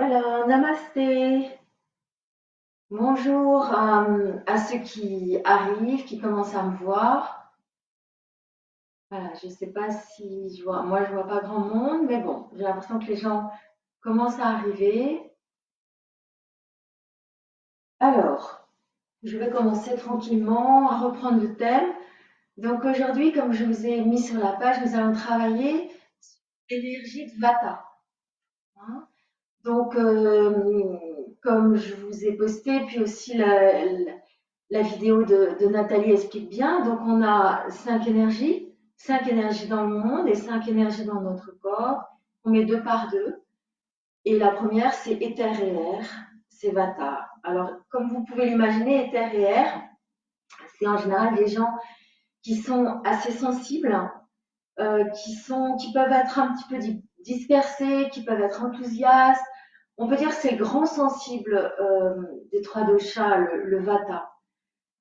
Voilà, namasté. Bonjour à ceux qui arrivent, qui commencent à me voir. Voilà, je ne sais pas si je vois, moi je vois pas grand monde, mais bon, j'ai l'impression que les gens commencent à arriver. Alors, je vais commencer tranquillement à reprendre le thème. Donc aujourd'hui, comme je vous ai mis sur la page, nous allons travailler sur l'énergie de Vata, hein. Donc, comme je vous ai posté, puis aussi la vidéo de Nathalie explique bien. Donc, on a cinq énergies dans le monde et cinq énergies dans notre corps. On met deux par deux. Et la première, c'est éther et air, c'est Vata. Alors, comme vous pouvez l'imaginer, éther et air, c'est en général des gens qui sont assez sensibles, qui peuvent être un petit peu dispersés, qui peuvent être enthousiastes. On peut dire que c'est le grand sensible des trois doshas, le Vata.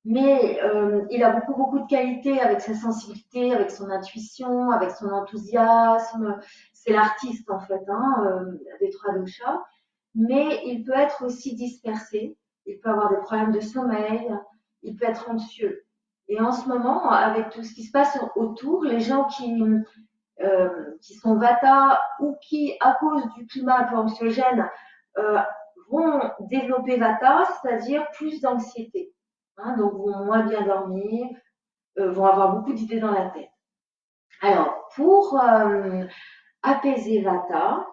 Mais il a beaucoup de qualités avec sa sensibilité, avec son intuition, avec son enthousiasme. C'est l'artiste en fait, hein, des trois doshas. Mais il peut être aussi dispersé. Il peut avoir des problèmes de sommeil. Il peut être anxieux. Et en ce moment, avec tout ce qui se passe autour, les gens qui sont Vata ou qui, à cause du climat un peu anxiogène, euh, vont développer Vata, c'est-à-dire plus d'anxiété, hein, donc vont moins bien dormir, vont avoir beaucoup d'idées dans la tête. Alors, pour apaiser Vata,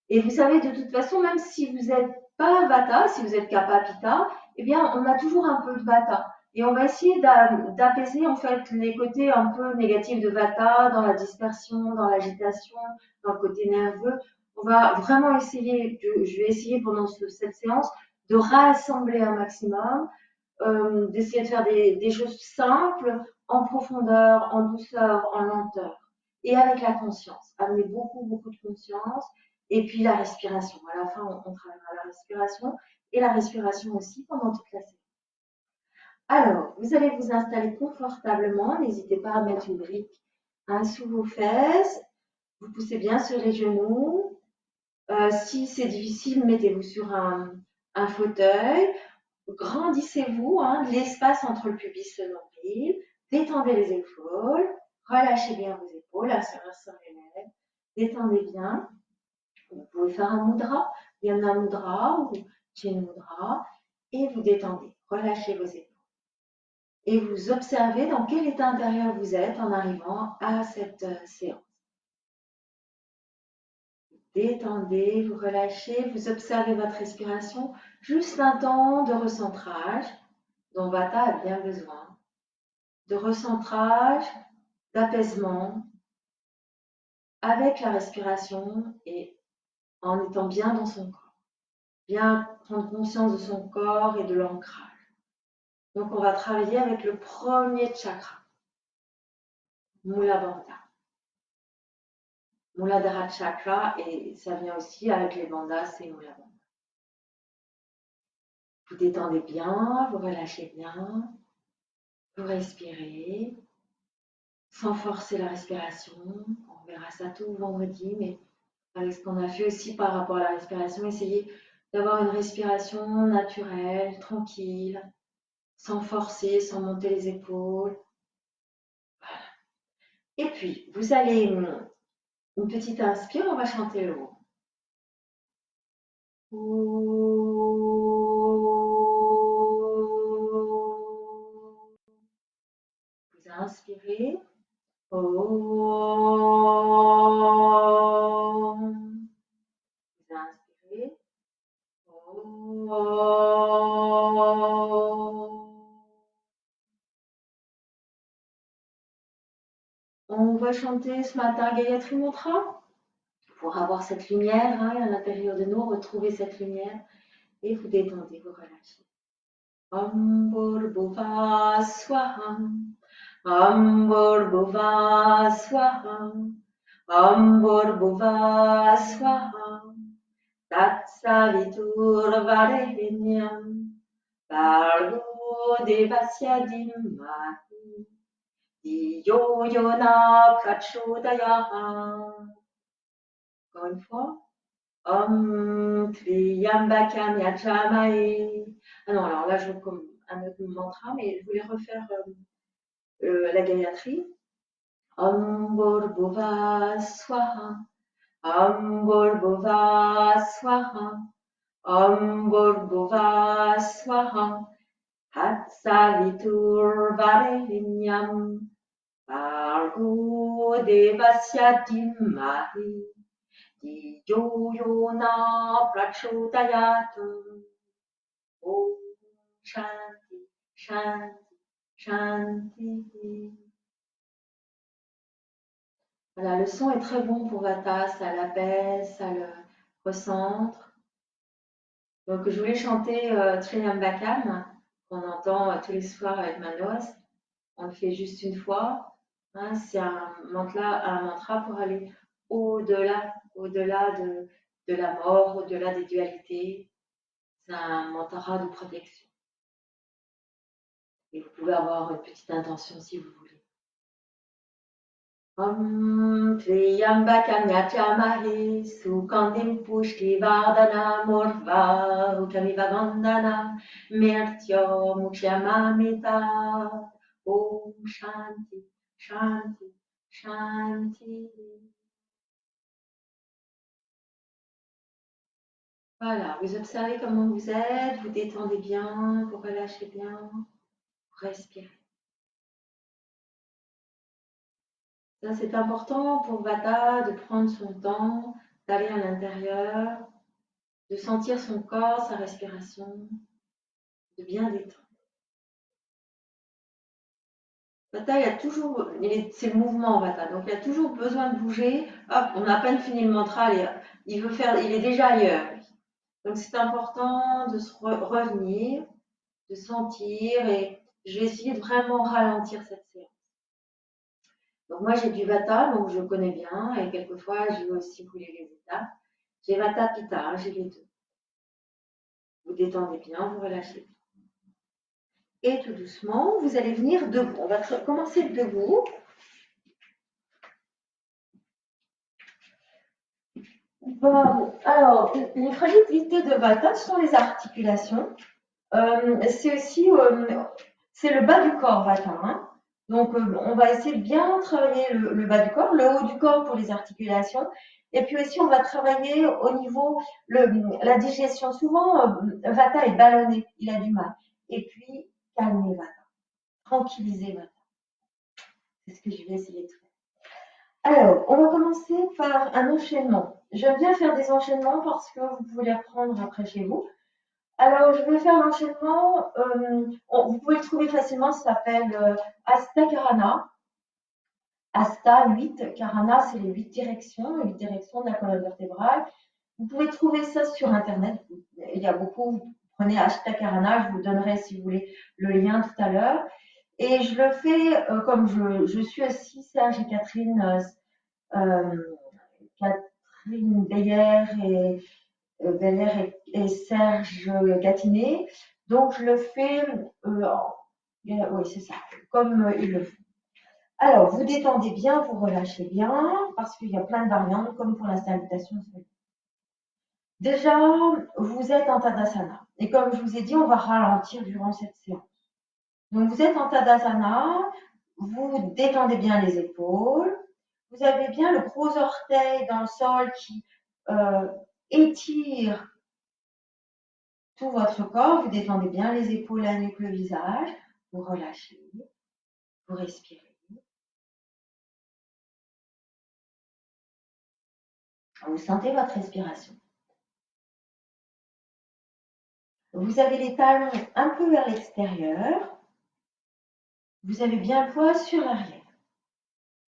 et vous savez, de toute façon, même si vous n'êtes pas Vata, si vous êtes Kapha Pitta, eh bien, on a toujours un peu de Vata. Et on va essayer d'apaiser en fait les côtés un peu négatifs de Vata, dans la dispersion, dans l'agitation, dans le côté nerveux. On va vraiment essayer, je vais essayer pendant cette séance de rassembler un maximum, d'essayer de faire des choses simples, en profondeur, en douceur, en lenteur, et avec la conscience. Amener beaucoup de conscience, et puis la respiration. À la fin, on travaillera la respiration, et la respiration aussi pendant toute la séance. Alors, vous allez vous installer confortablement. N'hésitez pas à mettre une brique, hein, sous vos fesses. Vous poussez bien sur les genoux. Si c'est difficile, mettez-vous sur un fauteuil. Grandissez-vous, hein, l'espace entre le pubis et le nombril. Détendez les épaules. Relâchez bien vos épaules. La serrure sur les lèvres. Détendez bien. Vous pouvez faire un mudra, Yana Mudra ou Chin Mudra, et vous détendez. Relâchez vos épaules. Et vous observez dans quel état intérieur vous êtes en arrivant à cette séance. Détendez, vous relâchez, vous observez votre respiration, juste un temps de recentrage dont Vata a bien besoin, de recentrage, d'apaisement avec la respiration et en étant bien dans son corps, bien prendre conscience de son corps et de l'ancrage. Donc on va travailler avec le premier chakra, Mula Bandha. Muladhara Chakra, et ça vient aussi avec les bandhas, c'est Mula Bandha. Vous détendez bien, vous relâchez bien, vous respirez, sans forcer la respiration. On verra ça tout vendredi, mais avec ce qu'on a fait aussi par rapport à la respiration, essayez d'avoir une respiration naturelle, tranquille, sans forcer, sans monter les épaules. Voilà. Et puis, vous allez une petite inspire, on va chanter le mot. Vous inspirez. Vous inspirez. On va chanter ce matin Gayatri Mantra pour avoir cette lumière, hein, à l'intérieur de nous, retrouver cette lumière, et vous détendez, vous relâchez. Om Bhuva Swaha. Om Bhuva Swaha. Om Bhuva Swaha. Tatsaviturvarenyam. Bhargo Devasya Dhimahi. Dhiyo Yona Prachodayah. Encore une fois. Om Kriya Triambakam Yajamae. Ah non, alors là, je veux comme un autre mantra, mais je voulais refaire la Gayatri. Om Bhuva Swaha. Om Bhuva Swaha. Om Bhuva Swaha. Hatsavitur Varenyam. Bhargo Devasya Dhimahi. Diyo Yona Prachodayat. Om Shanti, Shanti, Shanti. Voilà, le son est très bon pour Vata, ça l'apaise, ça le recentre. Donc, je voulais chanter Triambakam, qu'on entend tous les soirs avec Manos. On le fait juste une fois. Hein, c'est un mantra pour aller au-delà, au-delà de la mort, au-delà des dualités. C'est un mantra de protection. Et vous pouvez avoir une petite intention si vous voulez. Om Triambakam Yajamahe Sukandim Pushtivardhana Murva Utamiva Vandana Mertyo Mukhyamamita. Om Shanti, Shanti, Shanti. Voilà, vous observez comment vous êtes, vous détendez bien, vous relâchez bien, vous respirez. Ça, c'est important pour Vata de prendre son temps, d'aller à l'intérieur, de sentir son corps, sa respiration, de bien détendre. Vata, il y a toujours, c'est le mouvement Vata, donc il y a toujours besoin de bouger. Hop, on a à peine fini le mantra, il est déjà ailleurs. Donc c'est important de se revenir, de sentir, et je vais essayer de vraiment ralentir cette séance. Donc moi j'ai du Vata, donc je connais bien, et quelquefois je vais aussi brûler les étapes. J'ai Vata Pitta, j'ai les deux. Vous détendez bien, vous relâchez. Et tout doucement, vous allez venir debout. On va commencer debout. Bon, alors, les fragilités de Vata sont les articulations. C'est aussi c'est le bas du corps Vata. Hein. Donc, on va essayer de bien travailler le bas du corps, le haut du corps pour les articulations. Et puis aussi, on va travailler au niveau la digestion. Souvent, Vata est ballonné, il a du mal. Et puis, calmer Vata, tranquilliser Vata. C'est ce que je vais essayer de faire. Alors, on va commencer par un enchaînement. J'aime bien faire des enchaînements parce que vous pouvez les reprendre après chez vous. Alors, je vais faire l'enchaînement. Vous pouvez le trouver facilement. Ça s'appelle Asta Karana. Asta 8. Karana, c'est les 8 directions de la colonne vertébrale. Vous pouvez trouver ça sur Internet. Il y a beaucoup. Vous prenez Asta Karana. Je vous donnerai, si vous voulez, le lien tout à l'heure. Et je le fais comme je suis aussi Serge et Catherine Beyer et Serge Gatinet. Donc je le fais, oui c'est ça, comme ils le font. Alors vous détendez bien, vous relâchez bien, parce qu'il y a plein de variantes, comme pour la salutation. Déjà, vous êtes en Tadasana. Et comme je vous ai dit, on va ralentir durant cette séance. Donc vous êtes en Tadasana, vous détendez bien les épaules, vous avez bien le gros orteil dans le sol qui étire tout votre corps. Vous détendez bien les épaules, la nuque, le visage. Vous relâchez, vous respirez. Vous sentez votre respiration. Vous avez les talons un peu vers l'extérieur. Vous avez bien le poids sur l'arrière.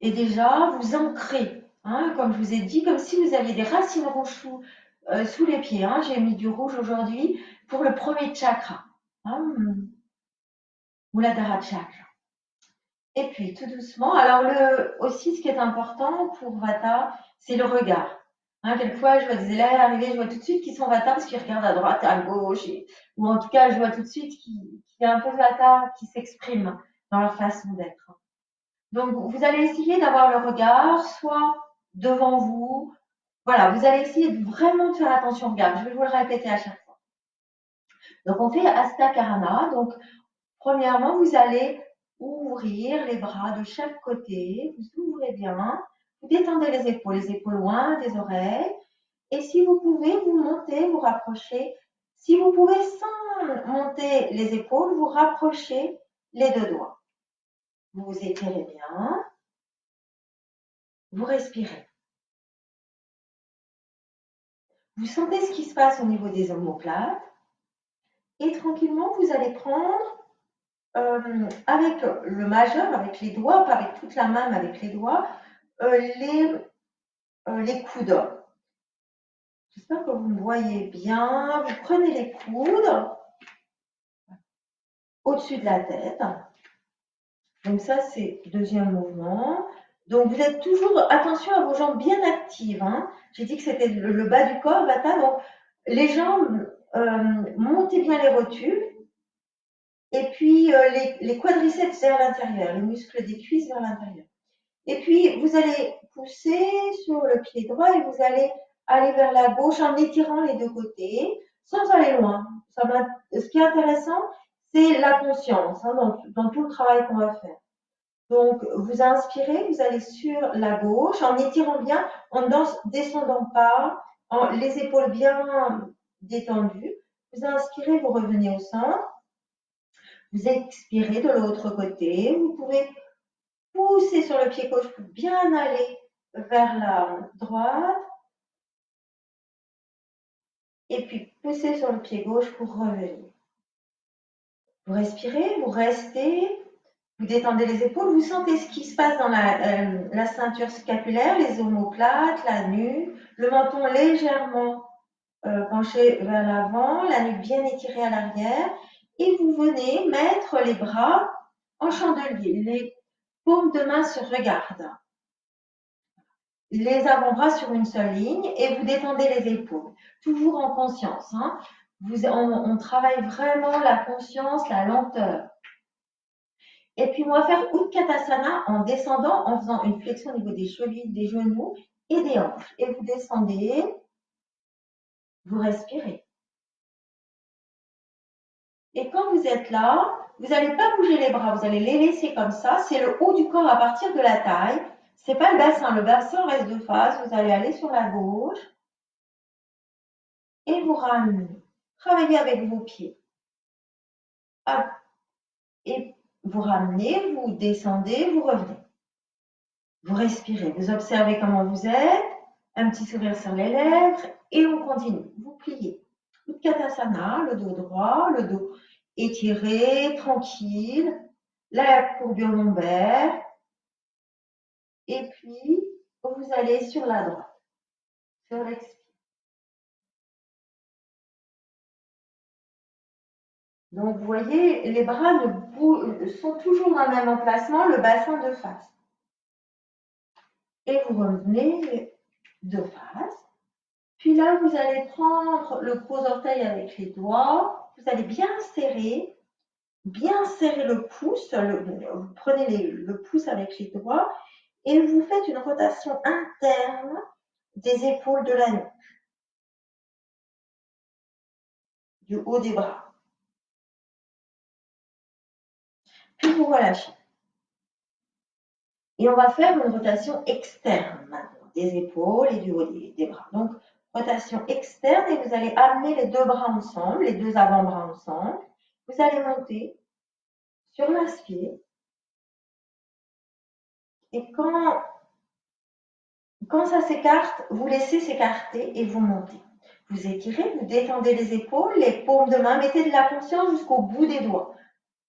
Et déjà, vous ancrez, hein, comme je vous ai dit, comme si vous aviez des racines rouges sous les pieds. Hein. J'ai mis du rouge aujourd'hui pour le premier chakra. Hein. Muladhara chakra. Et puis, tout doucement, alors aussi, ce qui est important pour Vata, c'est le regard. Hein, quelquefois, je vois des élèves arriver, je vois tout de suite qu'ils sont Vata parce qu'ils regardent à droite, à gauche, ou en tout cas, je vois tout de suite qu'il y a un peu de Vata qui s'exprime dans leur façon d'être. Donc, vous allez essayer d'avoir le regard soit devant vous, Voilà, vous allez essayer de vraiment faire attention. Regarde, je vais vous le répéter à chaque fois. Donc, on fait Hasta Karana. Donc, premièrement, vous allez ouvrir les bras de chaque côté. Vous ouvrez bien. Vous détendez les épaules loin des oreilles. Et si vous pouvez, vous montez, vous rapprochez. Si vous pouvez, sans monter les épaules, vous rapprochez les deux doigts. Vous vous étirez bien. Vous respirez. Vous sentez ce qui se passe au niveau des omoplates. Et tranquillement, vous allez prendre avec le majeur, avec les doigts, pas avec toute la main, mais avec les doigts, les coudes. J'espère que vous me voyez bien. Vous prenez les coudes au-dessus de la tête. Donc ça, c'est le deuxième mouvement. Donc vous êtes toujours, attention à vos jambes bien actives. Hein. J'ai dit que c'était le bas du corps, Vata. Donc les jambes, montez bien les rotules. Et puis les quadriceps vers l'intérieur, les muscles des cuisses vers l'intérieur. Et puis, vous allez pousser sur le pied droit et vous allez aller vers la gauche en étirant les deux côtés, sans aller loin. Ce qui est intéressant, c'est la conscience hein, dans tout le travail qu'on va faire. Donc, vous inspirez, vous allez sur la gauche en étirant bien, en ne descendant pas, les épaules bien détendues. Vous inspirez, vous revenez au centre. Vous expirez de l'autre côté. Vous pouvez pousser sur le pied gauche pour bien aller vers la droite. Et puis pousser sur le pied gauche pour revenir. Vous respirez, vous restez, vous détendez les épaules, vous sentez ce qui se passe dans la ceinture scapulaire, les omoplates, la nuque, le menton légèrement penché vers l'avant, la nuque bien étirée à l'arrière. Et vous venez mettre les bras en chandelier, les paumes de main se regardent. Les avant-bras sur une seule ligne et vous détendez les épaules, toujours en conscience. Hein. On travaille vraiment la conscience, la lenteur. Et puis, on va faire Utkatasana en descendant, en faisant une flexion au niveau des chevilles, des genoux et des hanches. Et vous descendez, vous respirez. Et quand vous êtes là, vous n'allez pas bouger les bras, vous allez les laisser comme ça. C'est le haut du corps à partir de la taille. C'est pas le bassin. Le bassin reste de face. Vous allez aller sur la gauche. Et vous ramenez. Travaillez avec vos pieds. Hop. Et vous ramenez, vous descendez, vous revenez. Vous respirez, vous observez comment vous êtes, un petit sourire sur les lèvres et on continue. Vous pliez. Utkatasana, le dos droit, le dos étiré, tranquille, la courbure lombaire. Et puis, vous allez sur la droite, sur l'expire. Donc, vous voyez, les bras sont toujours dans le même emplacement, le bassin de face. Et vous revenez de face. Puis là, vous allez prendre le gros orteil avec les doigts. Vous allez bien serrer le pouce. Vous prenez le pouce avec les doigts et vous faites une rotation interne des épaules de la nuque, du haut des bras. Puis vous relâchez. Et on va faire une rotation externe maintenant, des épaules et du haut des bras. Donc, rotation externe et vous allez amener les deux bras ensemble, les deux avant-bras ensemble. Vous allez monter sur l'inspire. Et quand ça s'écarte, vous laissez s'écarter et vous montez. Vous étirez, vous détendez les épaules, les paumes de main, mettez de la conscience jusqu'au bout des doigts.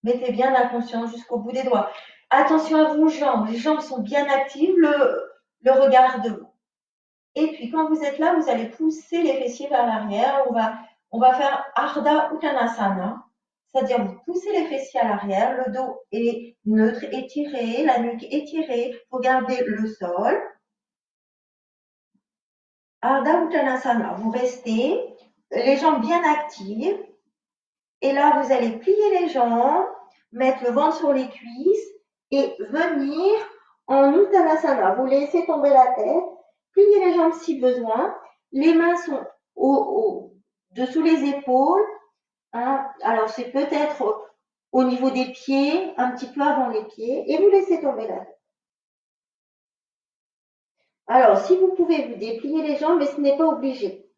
Mettez bien la conscience jusqu'au bout des doigts. Attention à vos jambes, les jambes sont bien actives, le regard devant. Et puis quand vous êtes là, vous allez pousser les fessiers vers l'arrière. On va faire Ardha Uttanasana, c'est-à-dire vous poussez les fessiers à l'arrière, le dos est neutre, étiré, la nuque étirée, vous gardez le sol. Ardha Uttanasana, vous restez, les jambes bien actives. Et là, vous allez plier les jambes, mettre le ventre sur les cuisses et venir en Uttanasana. Vous laissez tomber la tête pliez les jambes si besoin. Les mains sont dessous les épaules. Hein. Alors, c'est peut-être au niveau des pieds, un petit peu avant les pieds, et vous laissez tomber la tête. Alors, si vous pouvez, vous dépliez les jambes, mais ce n'est pas obligé.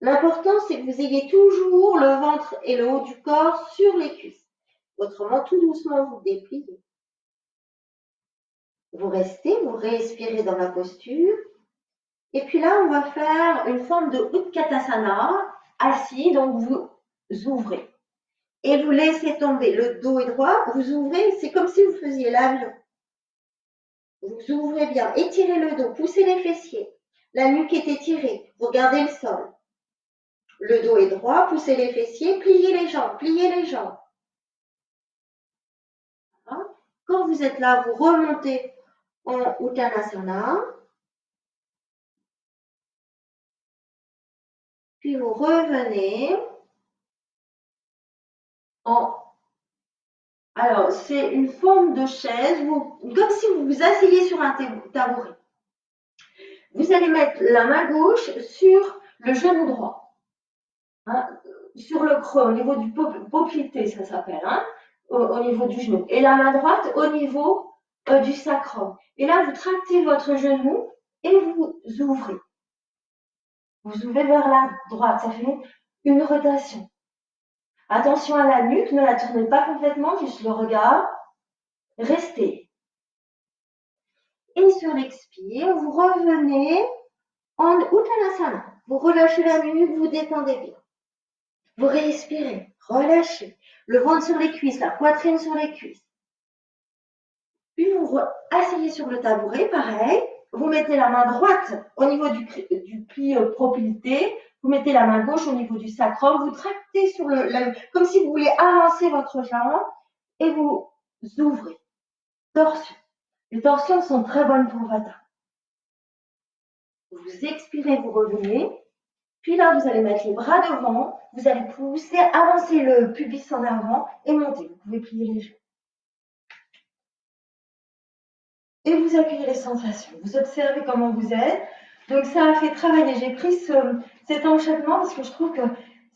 L'important, c'est que vous ayez toujours le ventre et le haut du corps sur les cuisses. Autrement, tout doucement, vous dépliez. Vous restez, vous respirez dans la posture. Et puis là, on va faire une forme de Utkatasana, assis, donc vous ouvrez. Et vous laissez tomber, le dos est droit, vous ouvrez, c'est comme si vous faisiez l'avion. Vous ouvrez bien, étirez le dos, poussez les fessiers. La nuque est étirée, vous regardez le sol. Le dos est droit, poussez les fessiers, pliez les jambes, pliez les jambes. Quand vous êtes là, vous remontez en Uttanasana. Puis vous revenez en... Alors, c'est une forme de chaise, comme si vous vous asseyez sur un tabouret. Vous allez mettre la main gauche sur le genou droit, hein, sur le creux, au niveau du poplité, ça s'appelle, hein, au niveau du genou. Et la main droite au niveau du sacrum. Et là, vous tractez votre genou et vous ouvrez. Vous ouvrez vers la droite, ça fait une rotation. Attention à la nuque, ne la tournez pas complètement, juste le regard. Restez. Et sur l'expire, vous revenez en Uttanasana. Vous relâchez la nuque, vous détendez bien. Vous respirez, relâchez. Le ventre sur les cuisses, la poitrine sur les cuisses. Puis vous asseyez sur le tabouret, pareil. Vous mettez la main droite au niveau du pli propulité. Vous mettez la main gauche au niveau du sacrum. Vous tractez sur comme si vous voulez avancer votre jambe et vous ouvrez. Torsion. Les torsions sont très bonnes pour Vata. Vous expirez, vous revenez. Puis là, vous allez mettre les bras devant. Vous allez pousser, avancer le pubis en avant et monter. Vous pouvez plier les jambes. Et vous accueillez les sensations. Vous observez comment vous êtes. Donc, ça a fait travailler. J'ai pris cet enchaînement parce que je trouve que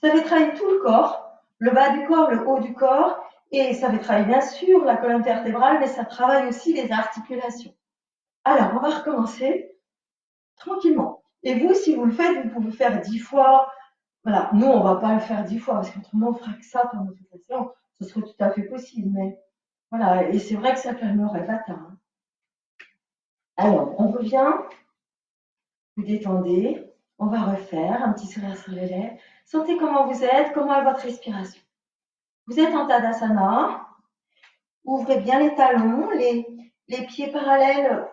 ça fait travailler tout le corps. Le bas du corps, le haut du corps. Et ça fait travailler bien sûr la colonne vertébrale, mais ça travaille aussi les articulations. Alors, on va recommencer tranquillement. Et vous, si vous le faites, vous pouvez faire 10 fois. Voilà, nous, on ne va pas le faire 10 fois parce qu'autrement, on fera que ça pendant toute la séance. Ce serait tout à fait possible, mais voilà. Et c'est vrai que ça calmerait Vata. Hein. Alors, on revient. Vous détendez. On va refaire un petit sourire sur les lèvres. Sentez comment vous êtes, comment est votre respiration. Vous êtes en Tadasana. Ouvrez bien les talons, les pieds parallèles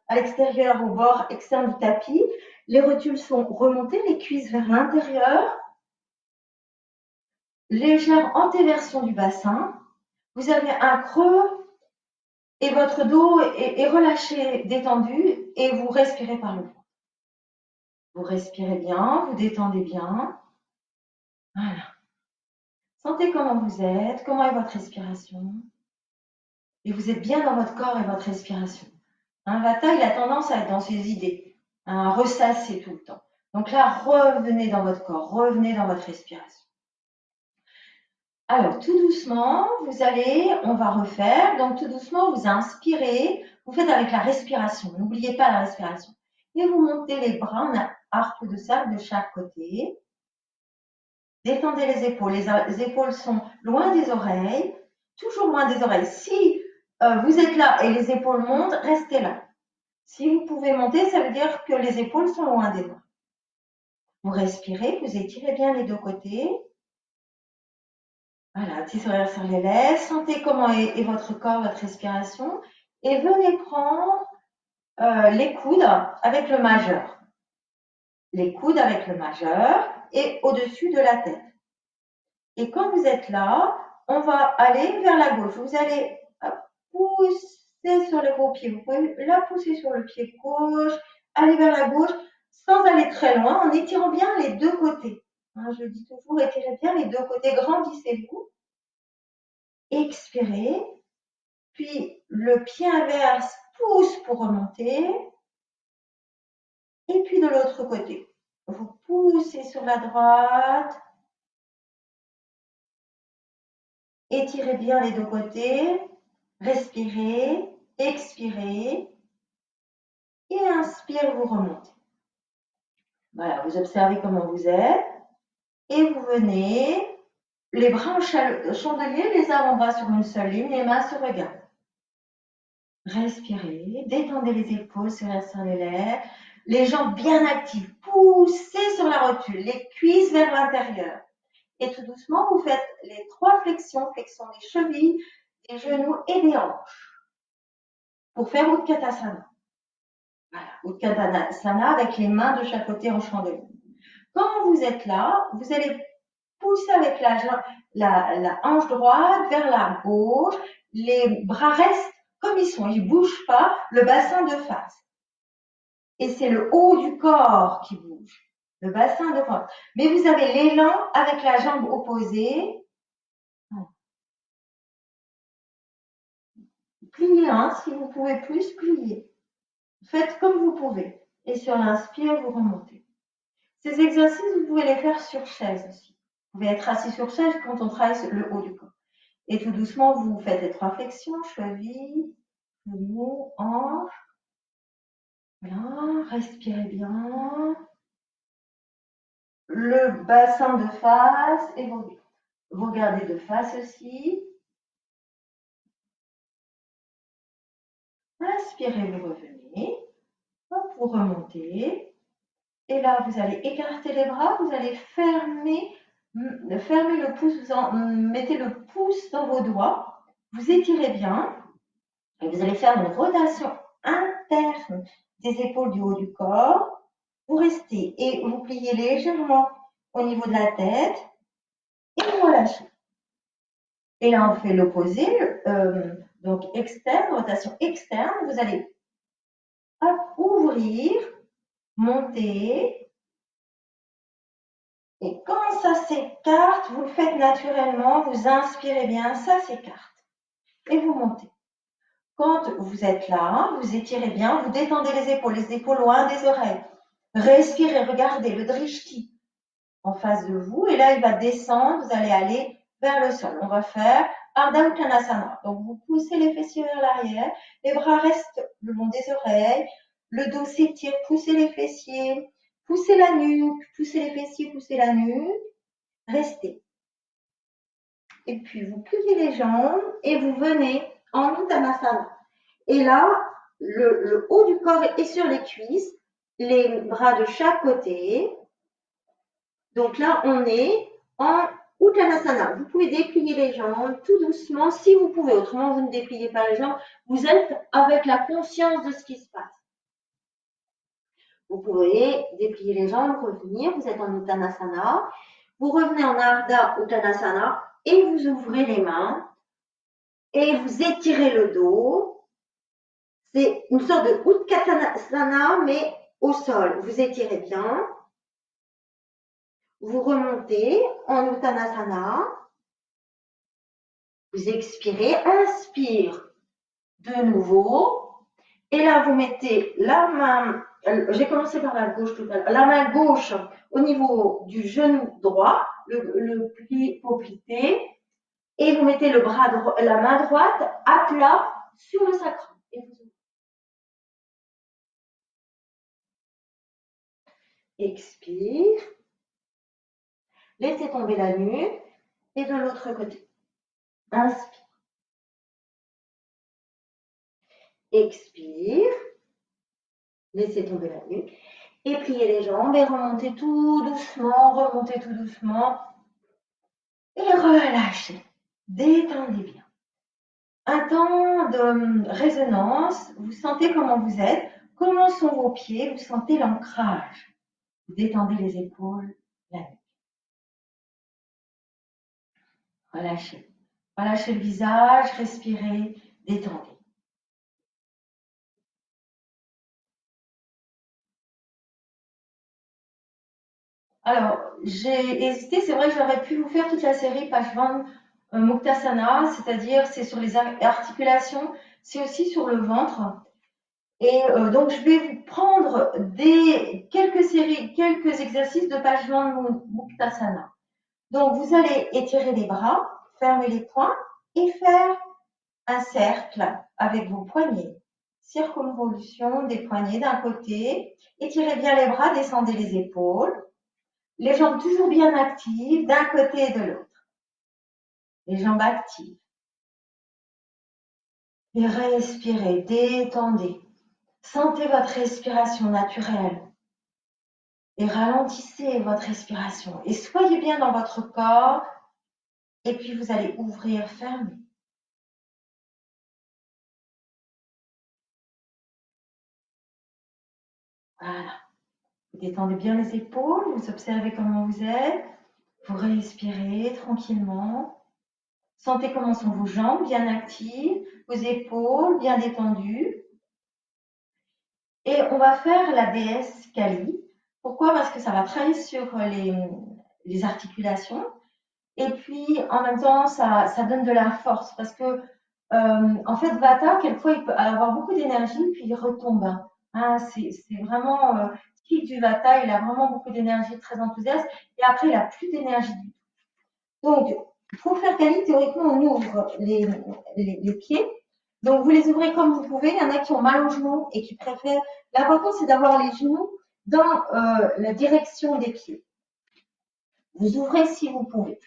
à l'extérieur, au bord externe du tapis. Les rotules sont remontées, les cuisses vers l'intérieur. Légère antéversion du bassin. Vous avez un creux et votre dos est relâché, détendu et vous respirez par le ventre. Vous respirez bien, vous détendez bien. Voilà. Sentez comment vous êtes, comment est votre respiration. Et vous êtes bien dans votre corps et votre respiration. Hein, Vata, il a tendance à être dans ses idées, à ressasser tout le temps. Donc là, revenez dans votre corps, revenez dans votre respiration. Alors, tout doucement, on va refaire. Donc, tout doucement, vous inspirez, vous faites avec la respiration. N'oubliez pas la respiration. Et vous montez les bras en arc de cercle de chaque côté. Détendez les épaules. Les épaules sont loin des oreilles, toujours loin des oreilles. Si vous êtes là et les épaules montent, restez là. Si vous pouvez monter, ça veut dire que les épaules sont loin des oreilles. Vous respirez, vous étirez bien les deux côtés. Voilà, petit sourire sur les lèvres. Sentez comment est votre corps, votre respiration. Et venez prendre les coudes avec le majeur. Les coudes avec le majeur et au-dessus de la tête. Et quand vous êtes là, on va aller vers la gauche. Vous allez pousser sur vos pieds. Vous pouvez la pousser sur le pied gauche, aller vers la gauche sans aller très loin, en étirant bien les deux côtés. Hein, je dis toujours, étirez bien les deux côtés, grandissez-vous. Expirez, puis le pied inverse pousse pour remonter Et puis de l'autre côté, vous poussez sur la droite. Étirez bien les deux côtés. Respirez, expirez. Et inspire, vous remontez. Voilà, vous observez comment vous êtes. Et vous venez, les bras en chandelier, les avant-bras sur une seule ligne, les mains se regardent. Respirez, détendez les épaules, serrez les lèvres, les jambes bien actives, poussez sur la rotule, les cuisses vers l'intérieur. Et tout doucement, vous faites les 3 flexions, flexion des chevilles, des genoux et des hanches. Pour faire Utkatasana. Voilà, Utkatasana avec les mains de chaque côté en chandelier. Quand vous êtes là, vous allez pousser avec la hanche droite vers la gauche, les bras restent comme ils sont, ils ne bougent pas, le bassin de face. Et c'est le haut du corps qui bouge, le bassin de face. Mais vous avez l'élan avec la jambe opposée. Pliez, si vous pouvez plus, pliez. Faites comme vous pouvez. Et sur l'inspire, vous remontez. Ces exercices, vous pouvez les faire sur chaise aussi. Vous pouvez être assis sur chaise quand on travaille le haut du corps. Et tout doucement, vous faites les 3 flexions, cheville, genou, hanche. Voilà, respirez bien. Le bassin de face et vous regardez de face aussi. Inspirez, vous revenez. Hop, vous remontez. Et là, vous allez écarter les bras, vous allez fermer le pouce, mettez le pouce dans vos doigts, vous étirez bien et vous allez faire une rotation interne des épaules du haut du corps. Vous restez et vous pliez légèrement au niveau de la tête et vous relâchez. Et là, on fait l'opposé, donc externe, rotation externe. Vous allez ouvrir, monter. Et quand ça s'écarte, vous le faites naturellement, vous inspirez bien, ça s'écarte. Et vous montez. Quand vous êtes là, vous étirez bien, vous détendez les épaules loin des oreilles. Respirez, regardez le drishti en face de vous. Et là, il va descendre, vous allez aller vers le sol. On va faire Ardha Uttanasana. Donc, vous poussez les fessiers vers l'arrière, les bras restent le long des oreilles, le dos s'étire, poussez les fessiers, poussez la nuque, poussez les fessiers, poussez la nuque. Restez. Et puis, vous pliez les jambes et vous venez en Uttanasana. Et là, le haut du corps est sur les cuisses, les bras de chaque côté. Donc là, on est en Uttanasana. Vous pouvez déplier les jambes tout doucement si vous pouvez. Autrement, vous ne dépliez pas les jambes. Vous êtes avec la conscience de ce qui se passe. Vous pouvez déplier les jambes, revenir. Vous êtes en Uttanasana. Vous revenez en Ardha Uttanasana et vous ouvrez les mains et vous étirez le dos. C'est une sorte de Utkatasana, mais au sol. Vous étirez bien. Vous remontez en Uttanasana. Vous expirez, inspire de nouveau. Et là, vous mettez la main, j'ai commencé par la gauche tout à l'heure, la main gauche au niveau du genou droit, le pli poplité. Et vous mettez la main droite à plat sur le sacrum. Et vous expire. Laissez tomber la nuque. Et de l'autre côté. Inspire. Expire. Laissez tomber la nuque. Et pliez les jambes et remontez tout doucement. Et relâchez. Détendez bien. Un temps de résonance. Vous sentez comment vous êtes. Comment sont vos pieds. Vous sentez l'ancrage. Vous détendez les épaules, la nuque. Relâchez. Relâchez le visage. Respirez. Détendez. Alors, j'ai hésité, c'est vrai que j'aurais pu vous faire toute la série Pashvan Muktasana, c'est-à-dire c'est sur les articulations, c'est aussi sur le ventre. Et donc, je vais vous prendre quelques exercices de Paschimanda Muktasana. Donc, vous allez étirer les bras, fermer les poings et faire un cercle avec vos poignets. Circonvolution des poignets d'un côté. Étirez bien les bras, descendez les épaules. Les jambes toujours bien actives d'un côté et de l'autre. Les jambes actives. Et respirez, détendez. Sentez votre respiration naturelle. Et ralentissez votre respiration. Et soyez bien dans votre corps. Et puis vous allez ouvrir, fermer. Voilà. Vous détendez bien les épaules, vous observez comment vous êtes. Vous respirez tranquillement. Sentez comment sont vos jambes bien actives, vos épaules bien détendues. Et on va faire la déesse Kali. Pourquoi? Parce que ça va travailler sur les articulations. Et puis, en même temps, ça donne de la force. Parce que, en fait, Vata, quelquefois, il peut avoir beaucoup d'énergie, puis il retombe. Hein, c'est vraiment typique du Vata. Il a vraiment beaucoup d'énergie, très enthousiaste. Et après, il n'a plus d'énergie du tout. Donc, pour faire Kali, théoriquement, on ouvre les pieds. Donc, vous les ouvrez comme vous pouvez. Il y en a qui ont mal aux genoux et qui préfèrent. L'important, c'est d'avoir les genoux dans la direction des pieds. Vous ouvrez si vous pouvez.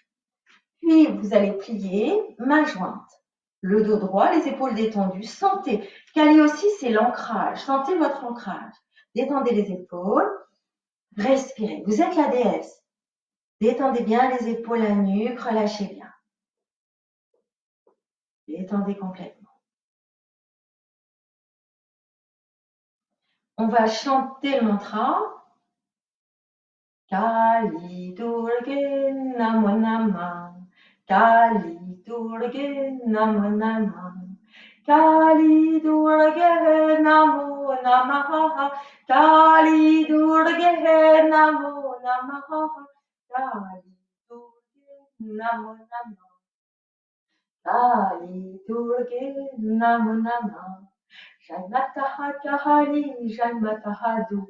Puis, vous allez plier, main jointe. Le dos droit, les épaules détendues. Sentez. Kali aussi, c'est l'ancrage. Sentez votre ancrage. Détendez les épaules. Respirez. Vous êtes la déesse. Détendez bien les épaules, la nuque. Relâchez bien. Détendez complètement. On va chanter le mantra. Kali Durge Namo Namah. Kali Durge Namo Namah. Kali Durge Namo Namah. Kali Durge Namo Namah. Kali Durge Namo Namah. Kali Durge Namo Namah. Jai Mata Kali, Jai Mata Durge.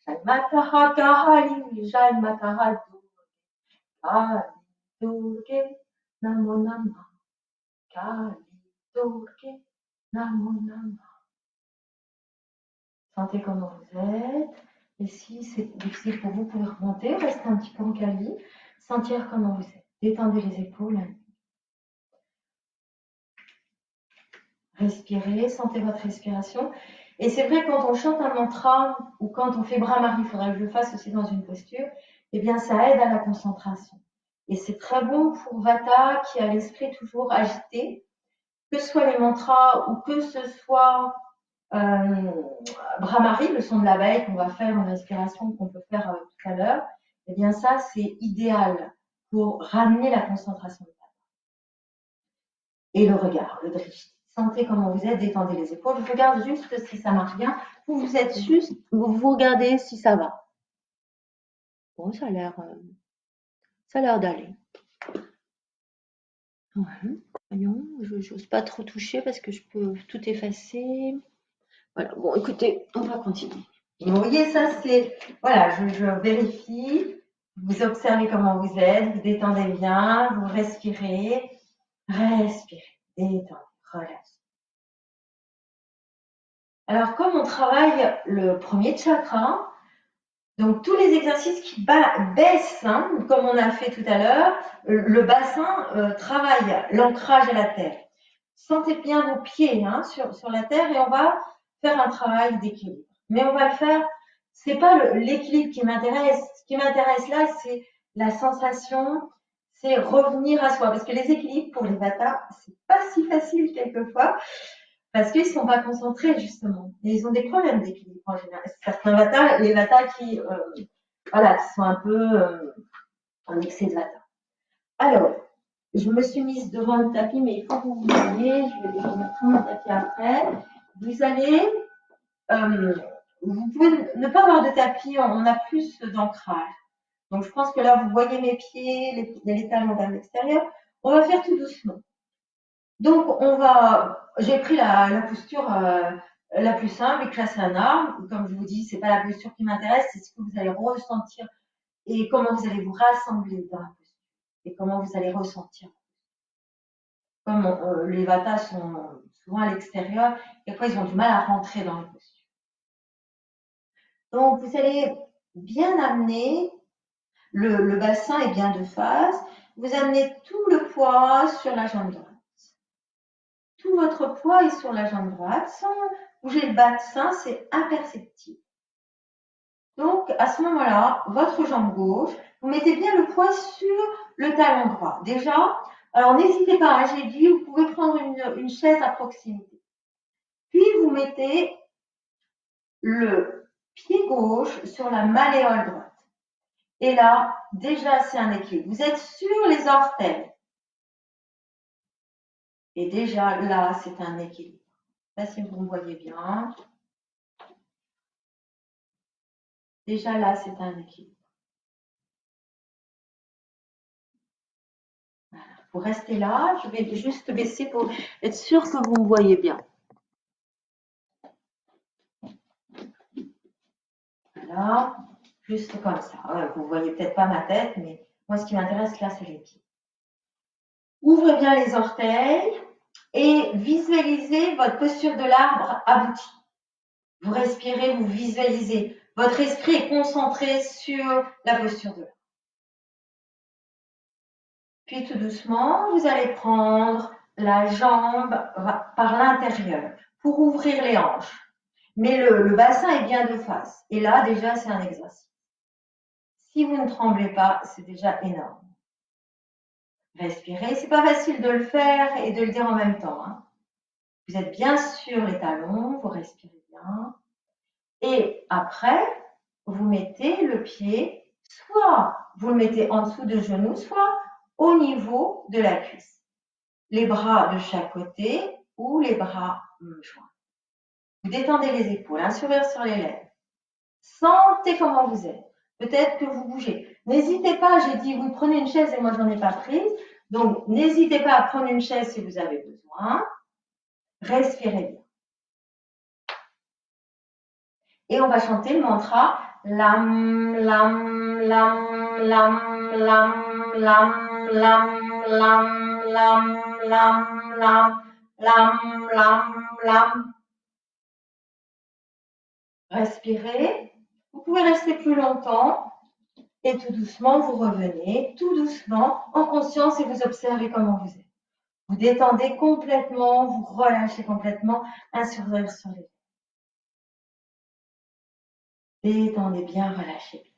Jai Mata Kali, Jai Mata Durge. Kali Durge Namo Namah. Kali Durge Namo Namah. Sentez comment vous êtes. Et si c'est difficile pour vous, vous pouvez remonter, restez un petit peu en Kali. Sentir comment vous êtes. Détendez les épaules. Respirez, sentez votre respiration. Et c'est vrai, quand on chante un mantra ou quand on fait Brahmari, il faudrait que je le fasse aussi dans une posture, eh bien, ça aide à la concentration. Et c'est très bon pour Vata qui a l'esprit toujours agité, que ce soit les mantras ou que ce soit Brahmari, le son de l'abeille qu'on va faire en respiration, qu'on peut faire tout à l'heure. Eh bien, ça, c'est idéal pour ramener la concentration de Vata. Et le regard, le drishti. Sentez comment vous êtes, détendez les épaules. Je regarde juste si ça marche bien. Vous êtes juste, vous regardez si ça va. Bon, ça a l'air d'aller. Ouais. Voyons, je n'ose pas trop toucher parce que je peux tout effacer. Voilà. Bon, écoutez, on va continuer. Et vous voyez, ça c'est, voilà, je vérifie. Vous observez comment vous êtes, vous détendez bien, vous respirez, détendez, relâchez. Alors, comme on travaille le premier chakra, donc tous les exercices qui baissent, hein, comme on a fait tout à l'heure, le bassin travaille l'ancrage à la terre. Sentez bien vos pieds hein, sur la terre et on va faire un travail d'équilibre. Mais on va le faire, c'est pas l'équilibre qui m'intéresse. Ce qui m'intéresse là, c'est la sensation, c'est revenir à soi. Parce que les équilibres pour les Vatas, c'est pas si facile quelquefois. Parce qu'ils ne sont pas concentrés, justement. Et ils ont des problèmes d'équilibre en général. Certains Vata, les Vata qui sont un peu en excès de Vata. Alors, je me suis mise devant le tapis, mais il faut que vous voyez, je vais remettre mon tapis après. Vous allez, vous pouvez ne pas avoir de tapis, on a plus d'ancrage. Donc, je pense que là, vous voyez mes pieds, les talons vers l'extérieur. On va faire tout doucement. Donc, j'ai pris la posture la plus simple, Vikrasana. Comme je vous dis, c'est pas la posture qui m'intéresse, c'est ce que vous allez ressentir et comment vous allez vous rassembler dans la posture et comment vous allez ressentir. Comme les vatas sont souvent à l'extérieur, et fois ils ont du mal à rentrer dans les postures. Donc vous allez bien amener, le bassin est bien de face, vous amenez tout le poids sur la jambe droite. Tout votre poids est sur la jambe droite, sans bouger le bassin, c'est imperceptible. Donc, à ce moment-là, votre jambe gauche, vous mettez bien le poids sur le talon droit. Déjà, alors n'hésitez pas, hein, j'ai dit, vous pouvez prendre une chaise à proximité. Puis, vous mettez le pied gauche sur la malléole droite. Et là, déjà, c'est un équilibre. Vous êtes sur les orteils. Et déjà, là, c'est un équilibre. Là, si vous me voyez bien. Déjà, là, c'est un équilibre. Voilà. Vous restez là. Je vais juste baisser pour être sûr que vous me voyez bien. Voilà. Juste comme ça. Vous ne voyez peut-être pas ma tête, mais moi, ce qui m'intéresse là, c'est les pieds. Ouvrez bien les orteils et visualisez votre posture de l'arbre aboutie. Vous respirez, vous visualisez. Votre esprit est concentré sur la posture de l'arbre. Puis tout doucement, vous allez prendre la jambe par l'intérieur pour ouvrir les hanches. Mais le bassin est bien de face. Et là, déjà, c'est un exercice. Si vous ne tremblez pas, c'est déjà énorme. Respirez. C'est pas facile de le faire et de le dire en même temps, hein. Vous êtes bien sur les talons, vous respirez bien. Et après, vous mettez le pied, soit vous le mettez en dessous de genou, soit au niveau de la cuisse. Les bras de chaque côté ou les bras joints. Vous détendez les épaules, un sourire sur les lèvres. Sentez comment vous êtes. Peut-être que vous bougez. N'hésitez pas, j'ai dit, vous prenez une chaise et moi, j'en ai pas prise. Donc, n'hésitez pas à prendre une chaise si vous avez besoin. Respirez bien. Et on va chanter le mantra Lam, lam, lam, lam, lam, lam, lam, lam, lam, lam, lam, lam, lam, lam. Respirez. Vous pouvez rester plus longtemps et tout doucement, vous revenez, tout doucement, en conscience et vous observez comment vous êtes. Vous détendez complètement, vous relâchez complètement, un sourire sur les lèvres. Détendez bien, relâchez bien.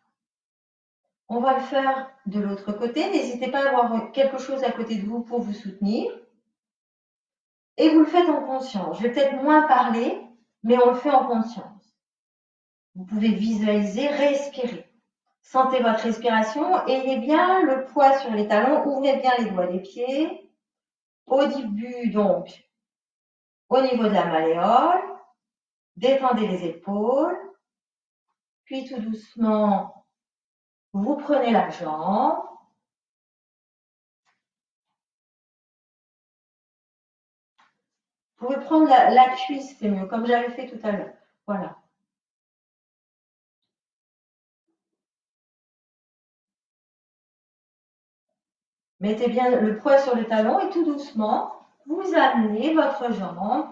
On va le faire de l'autre côté. N'hésitez pas à avoir quelque chose à côté de vous pour vous soutenir. Et vous le faites en conscience. Je vais peut-être moins parler, mais on le fait en conscience. Vous pouvez visualiser, respirer. Sentez votre respiration. Ayez bien le poids sur les talons. Ouvrez bien les doigts des pieds. Au début, donc, au niveau de la malléole. Détendez les épaules. Puis tout doucement, vous prenez la jambe. Vous pouvez prendre la cuisse, c'est mieux, comme j'avais fait tout à l'heure. Voilà. Mettez bien le poids sur le talon et tout doucement, vous amenez votre jambe,